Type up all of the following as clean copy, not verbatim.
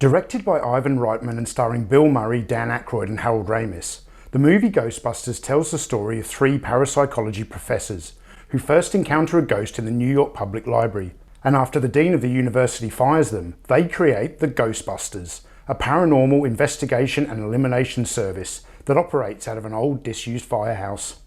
Directed by Ivan Reitman and starring Bill Murray, Dan Aykroyd and Harold Ramis, the movie Ghostbusters tells the story of three parapsychology professors who first encounter a ghost in the New York Public Library, and after the dean of the university fires them, they create the Ghostbusters, a paranormal investigation and elimination service that operates out of an old disused firehouse.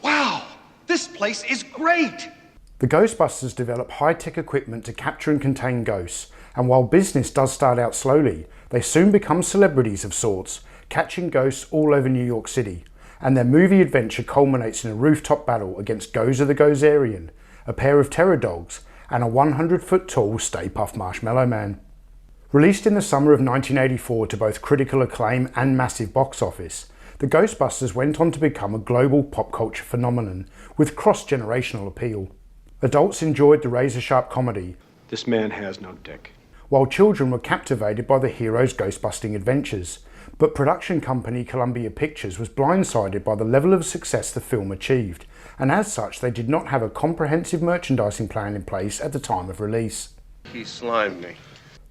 Wow, this place is great! The Ghostbusters develop high-tech equipment to capture and contain ghosts, and while business does start out slowly, they soon become celebrities of sorts, catching ghosts all over New York City, and their movie adventure culminates in a rooftop battle against Gozer the Gozerian, a pair of terror dogs, and a 100-foot-tall Stay Puft Marshmallow Man. Released in the summer of 1984 to both critical acclaim and massive box office, the Ghostbusters went on to become a global pop culture phenomenon with cross-generational appeal. Adults enjoyed the razor-sharp comedy. This man has no dick. While children were captivated by the heroes' ghost-busting adventures, but production company Columbia Pictures was blindsided by the level of success the film achieved, and as such they did not have a comprehensive merchandising plan in place at the time of release. He slimed me.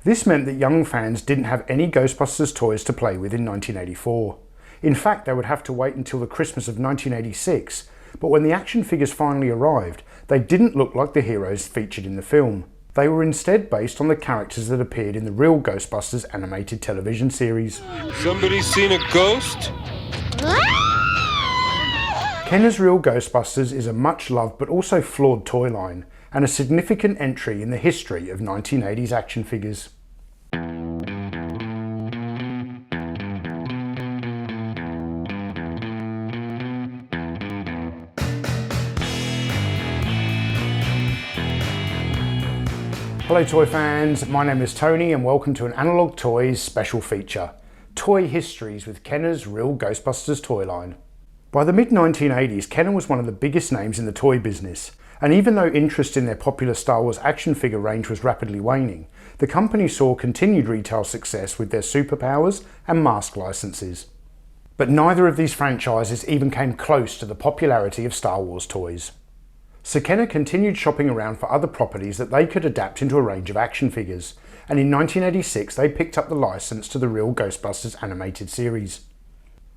This meant that young fans didn't have any Ghostbusters toys to play with in 1984. In fact, they would have to wait until the Christmas of 1986, but when the action figures finally arrived, they didn't look like the heroes featured in the film. They were instead based on the characters that appeared in the real Ghostbusters animated television series. Somebody seen a ghost? Kenner's Real Ghostbusters is a much-loved but also flawed toy line, and a significant entry in the history of 1980s action figures. Hello toy fans, my name is Tony and welcome to an Analog Toys special feature, Toy Histories with Kenner's Real Ghostbusters toy line. By the mid-1980s, Kenner was one of the biggest names in the toy business, and even though interest in their popular Star Wars action figure range was rapidly waning, the company saw continued retail success with their superpowers and mask licenses. But neither of these franchises even came close to the popularity of Star Wars toys. So Kenner continued shopping around for other properties that they could adapt into a range of action figures, and in 1986 they picked up the license to the Real Ghostbusters animated series.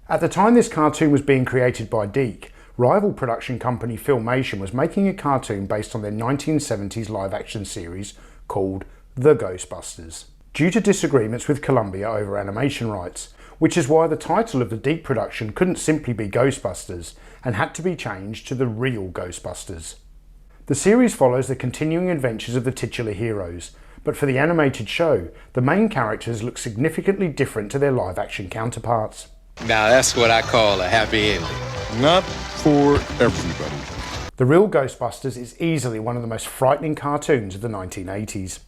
At the time this cartoon was being created by Deke, rival production company Filmation was making a cartoon based on their 1970s live-action series called The Ghostbusters, due to disagreements with Columbia over animation rights, which is why the title of the Deke production couldn't simply be Ghostbusters and had to be changed to The Real Ghostbusters. The series follows the continuing adventures of the titular heroes, but for the animated show, the main characters look significantly different to their live-action counterparts. Now that's what I call a happy ending. Not for everybody. The Real Ghostbusters is easily one of the most frightening cartoons of the 1980s.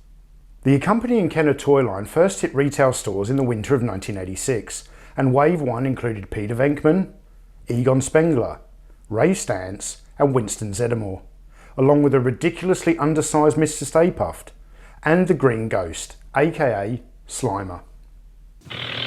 The accompanying Kenner toy line first hit retail stores in the winter of 1986, and Wave 1 included Peter Venkman, Egon Spengler, Ray Stantz and Winston Zeddemore, along with a ridiculously undersized Mr. Stay Puft, and the Green Ghost, aka Slimer.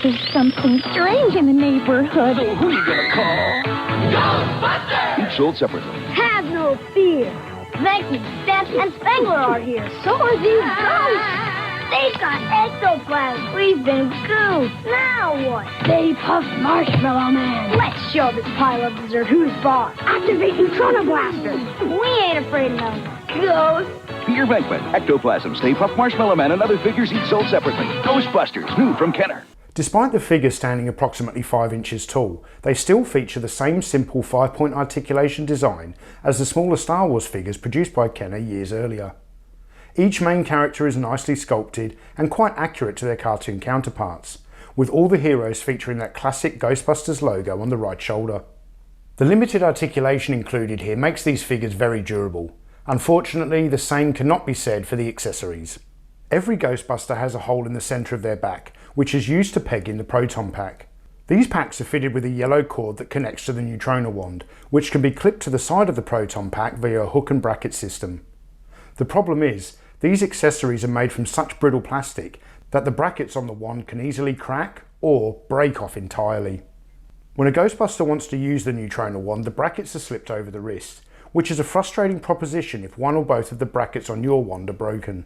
There's something strange in the neighborhood. So who you gonna call? Ghostbusters! Each sold separately. Have no fear. Venkman, Stantz, and Spengler are here. So are these ghosts. They've got ectoplasm. We've been goofed. Now what? Stay Puft Marshmallow Man. Let's show this pile of dessert who's boss. Activate Neutrino Blaster. We ain't afraid of no ghosts. Peter Venkman, Ectoplasm, Stay Puft Marshmallow Man, and other figures each sold separately. Ghostbusters, new from Kenner. Despite the figures standing approximately 5 inches tall, they still feature the same simple 5-point articulation design as the smaller Star Wars figures produced by Kenner years earlier. Each main character is nicely sculpted and quite accurate to their cartoon counterparts, with all the heroes featuring that classic Ghostbusters logo on the right shoulder. The limited articulation included here makes these figures very durable. Unfortunately, the same cannot be said for the accessories. Every Ghostbuster has a hole in the centre of their back, which is used to peg in the proton pack. These packs are fitted with a yellow cord that connects to the neutrino wand, which can be clipped to the side of the proton pack via a hook and bracket system. The problem is, these accessories are made from such brittle plastic that the brackets on the wand can easily crack or break off entirely. When a Ghostbuster wants to use the neutrino wand, the brackets are slipped over the wrist, which is a frustrating proposition if one or both of the brackets on your wand are broken.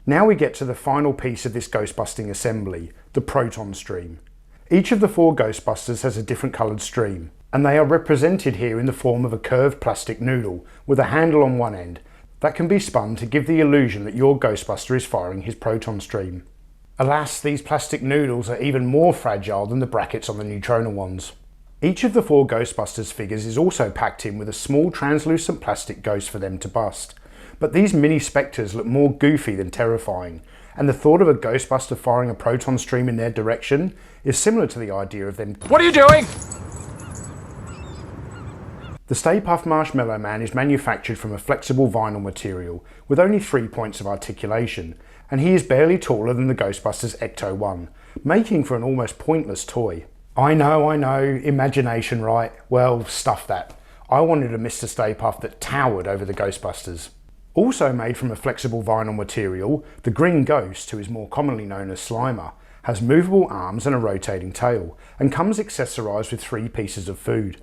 Now we get to the final piece of this ghost-busting assembly, the proton stream. Each of the 4 Ghostbusters has a different coloured stream, and they are represented here in the form of a curved plastic noodle with a handle on one end that can be spun to give the illusion that your Ghostbuster is firing his proton stream. Alas, these plastic noodles are even more fragile than the brackets on the Neutrona ones. Each of the 4 Ghostbusters figures is also packed in with a small translucent plastic ghost for them to bust, but these mini spectres look more goofy than terrifying, and the thought of a Ghostbuster firing a proton stream in their direction is similar to the idea of them. What are you doing? The Stay Puft Marshmallow Man is manufactured from a flexible vinyl material with only 3 points of articulation, and he is barely taller than the Ghostbusters Ecto-1, making for an almost pointless toy. I know, imagination, right? Well, stuff that. I wanted a Mr. Stay Puft that towered over the Ghostbusters. Also made from a flexible vinyl material, the Green Ghost, who is more commonly known as Slimer, has movable arms and a rotating tail, and comes accessorised with 3 pieces of food.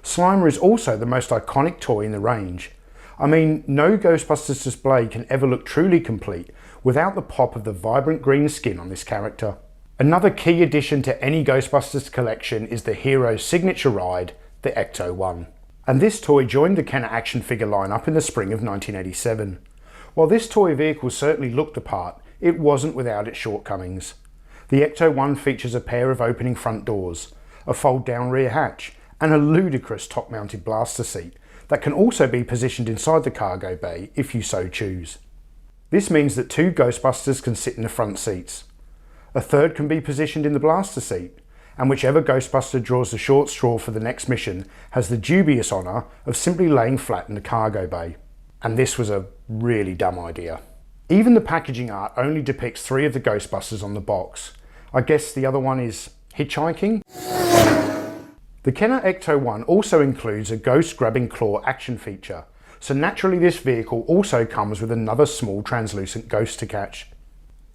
Slimer is also the most iconic toy in the range. I mean, no Ghostbusters display can ever look truly complete without the pop of the vibrant green skin on this character. Another key addition to any Ghostbusters collection is the hero's signature ride, the Ecto-1. And this toy joined the Kenner action figure lineup in the spring of 1987. While this toy vehicle certainly looked the part, it wasn't without its shortcomings. The Ecto-1 features a pair of opening front doors, a fold-down rear hatch, and a ludicrous top-mounted blaster seat that can also be positioned inside the cargo bay if you so choose. This means that 2 Ghostbusters can sit in the front seats. A third can be positioned in the blaster seat, and whichever Ghostbuster draws the short straw for the next mission has the dubious honour of simply laying flat in the cargo bay. And this was a really dumb idea. Even the packaging art only depicts 3 of the Ghostbusters on the box. I guess the other one is hitchhiking? The Kenner Ecto-1 also includes a ghost-grabbing claw action feature, so naturally this vehicle also comes with another small translucent ghost to catch.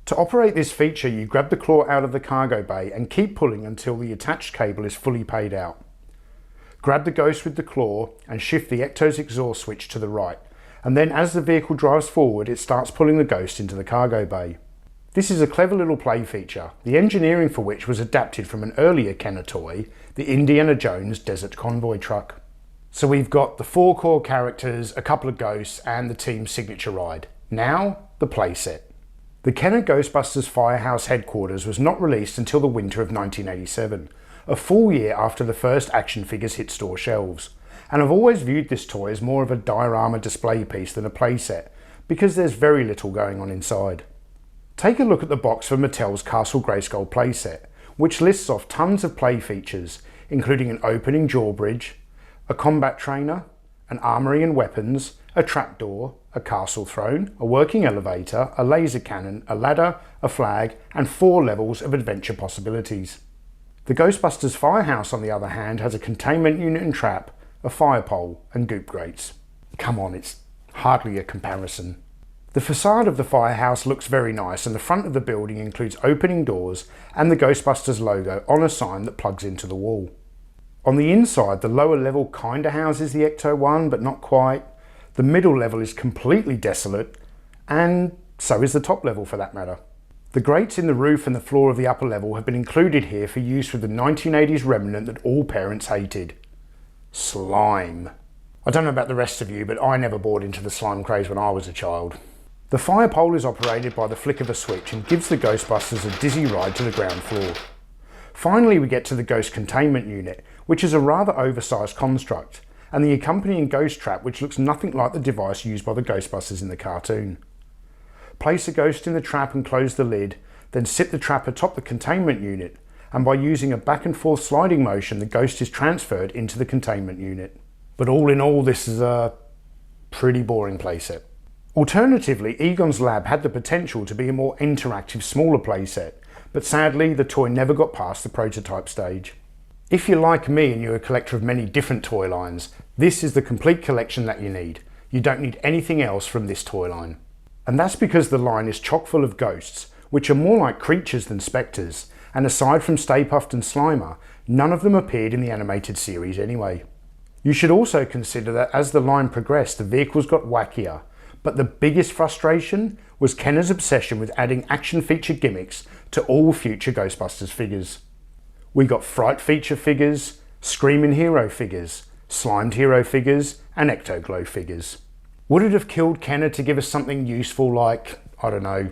To operate this feature, you grab the claw out of the cargo bay and keep pulling until the attached cable is fully paid out. Grab the ghost with the claw and shift the Ecto's exhaust switch to the right, and then as the vehicle drives forward it starts pulling the ghost into the cargo bay. This is a clever little play feature, the engineering for which was adapted from an earlier Kenner toy, the Indiana Jones Desert Convoy truck. So we've got the 4 core characters, a couple of ghosts, and the team's signature ride. Now, the playset. The Kenner Ghostbusters Firehouse headquarters was not released until the winter of 1987, a full year after the first action figures hit store shelves, and I've always viewed this toy as more of a diorama display piece than a playset, because there's very little going on inside. Take a look at the box for Mattel's Castle Grayskull playset, which lists off tons of play features, including an opening drawbridge, a combat trainer, an armory and weapons, a trapdoor, a castle throne, a working elevator, a laser cannon, a ladder, a flag, and 4 levels of adventure possibilities. The Ghostbusters Firehouse, on the other hand, has a containment unit and trap, a fire pole, and goop grates. Come on, it's hardly a comparison. The facade of the firehouse looks very nice, and the front of the building includes opening doors and the Ghostbusters logo on a sign that plugs into the wall. On the inside, the lower level kinda houses the Ecto-1, but not quite. The middle level is completely desolate, and so is the top level for that matter. The grates in the roof and the floor of the upper level have been included here for use with the 1980s remnant that all parents hated. Slime. I don't know about the rest of you, but I never bought into the slime craze when I was a child. The fire pole is operated by the flick of a switch and gives the Ghostbusters a dizzy ride to the ground floor. Finally, we get to the Ghost Containment Unit, which is a rather oversized construct, and the accompanying ghost trap, which looks nothing like the device used by the Ghostbusters in the cartoon. Place a ghost in the trap and close the lid, then sit the trap atop the containment unit, and by using a back and forth sliding motion, the ghost is transferred into the containment unit. But all in all, this is a pretty boring playset. Alternatively, Egon's Lab had the potential to be a more interactive, smaller playset, but sadly the toy never got past the prototype stage. If you're like me and you're a collector of many different toy lines, this is the complete collection that you need. You don't need anything else from this toy line. And that's because the line is chock full of ghosts, which are more like creatures than spectres, and aside from Stay Puft and Slimer, none of them appeared in the animated series anyway. You should also consider that as the line progressed, the vehicles got wackier, but the biggest frustration was Kenner's obsession with adding action feature gimmicks to all future Ghostbusters figures. We got Fright feature figures, Screaming Hero figures, Slimed Hero figures, and Ectoglow figures. Would it have killed Kenner to give us something useful like, I don't know,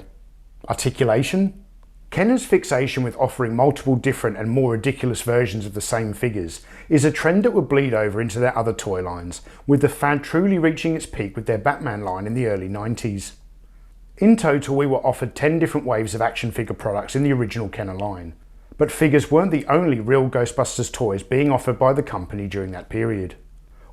articulation? Kenner's fixation with offering multiple different and more ridiculous versions of the same figures is a trend that would bleed over into their other toy lines, with the fad truly reaching its peak with their Batman line in the early 90s. In total, we were offered 10 different waves of action figure products in the original Kenner line, but figures weren't the only real Ghostbusters toys being offered by the company during that period.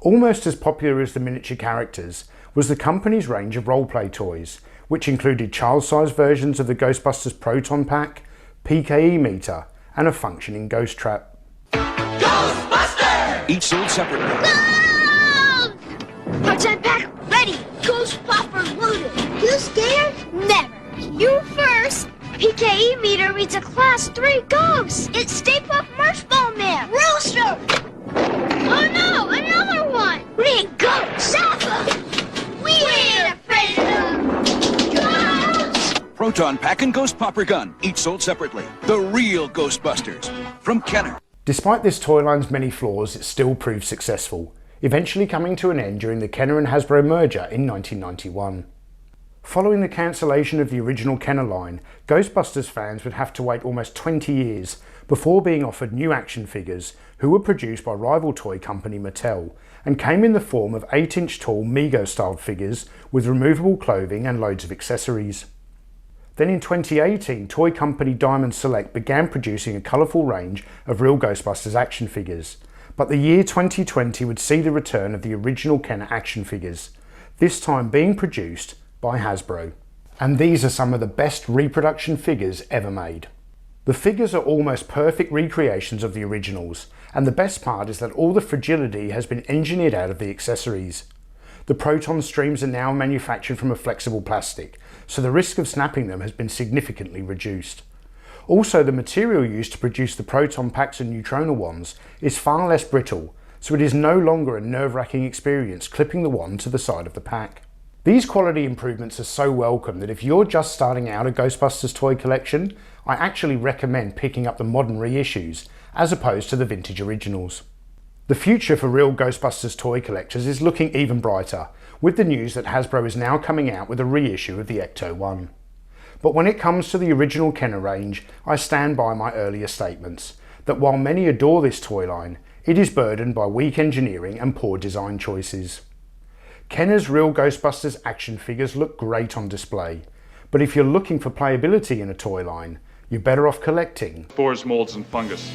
Almost as popular as the miniature characters was the company's range of roleplay toys, which included child-sized versions of the Ghostbusters Proton Pack, PKE meter, and a functioning ghost trap. Ghostbusters! Each sold separately. Go! Proton pack ready. Ghost poppers loaded. You scared? Never. You first. PKE meter reads a class 3 ghost. It's Stay Puft Marshmallow Man. Rooster! Oh no, another one. We go, Zappa! We ain't afraid of them. Ghosts! Proton Pack and Ghost Popper Gun, each sold separately. The real Ghostbusters. From Kenner. Despite this toy line's many flaws, it still proved successful, eventually coming to an end during the Kenner and Hasbro merger in 1991. Following the cancellation of the original Kenner line, Ghostbusters fans would have to wait almost 20 years before being offered new action figures who were produced by rival toy company Mattel and came in the form of 8-inch tall Mego-styled figures with removable clothing and loads of accessories. Then in 2018, toy company Diamond Select began producing a colourful range of real Ghostbusters action figures, but the year 2020 would see the return of the original Kenner action figures, this time being produced by Hasbro. And these are some of the best reproduction figures ever made. The figures are almost perfect recreations of the originals, and the best part is that all the fragility has been engineered out of the accessories. The proton streams are now manufactured from a flexible plastic, so the risk of snapping them has been significantly reduced. Also, the material used to produce the proton packs and neutrona wands is far less brittle, so it is no longer a nerve-wracking experience clipping the wand to the side of the pack. These quality improvements are so welcome that if you're just starting out a Ghostbusters toy collection, I actually recommend picking up the modern reissues as opposed to the vintage originals. The future for real Ghostbusters toy collectors is looking even brighter, with the news that Hasbro is now coming out with a reissue of the Ecto-1. But when it comes to the original Kenner range, I stand by my earlier statements, that while many adore this toy line, it is burdened by weak engineering and poor design choices. Kenner's real Ghostbusters action figures look great on display, but if you're looking for playability in a toy line, you're better off collecting spores, molds, and fungus.